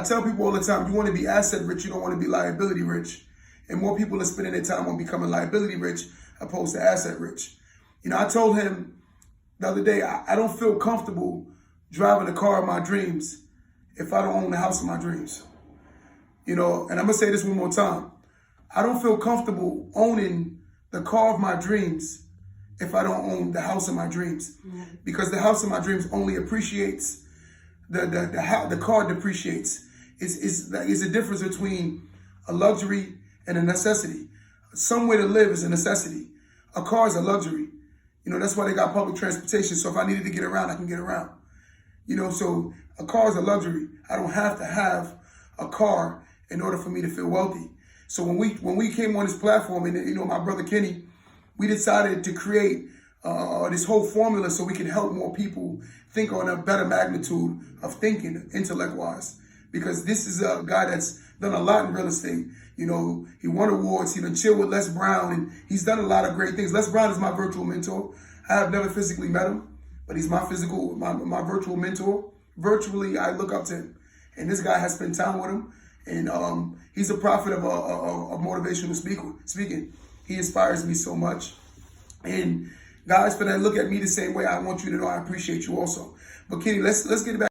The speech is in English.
I tell people all the time, you want to be asset rich, you don't want to be liability rich. And more people are spending their time on becoming liability rich opposed to asset rich. You know, I told him the other day, I don't feel comfortable driving the car of my dreams if I don't own the house of my dreams. You know, and I'm going to say this one more time. I don't feel comfortable owning the car of my dreams if I don't own the house of my dreams. Because the house of my dreams only appreciates, the car depreciates. It's a difference between a luxury and a necessity. Somewhere to live is a necessity. A car is a luxury. You know, that's why they got public transportation. So if I needed to get around, I can get around. You know, so a car is a luxury. I don't have to have a car in order for me to feel wealthy. So when we came on this platform, and you know, my brother Kenny, we decided to create this whole formula so we can help more people think on a better magnitude of thinking, intellect-wise. Because this is a guy that's done a lot in real estate. You know, he won awards, he done chilled with Les Brown, and he's done a lot of great things. Les Brown is my virtual mentor. I have never physically met him, but he's my virtual mentor. Virtually, I look up to him. And this guy has spent time with him. And he's a prophet of motivational speaking. He inspires me so much. And guys, for that, look at me the same way. I want you to know I appreciate you also. But Kenny, let's get back.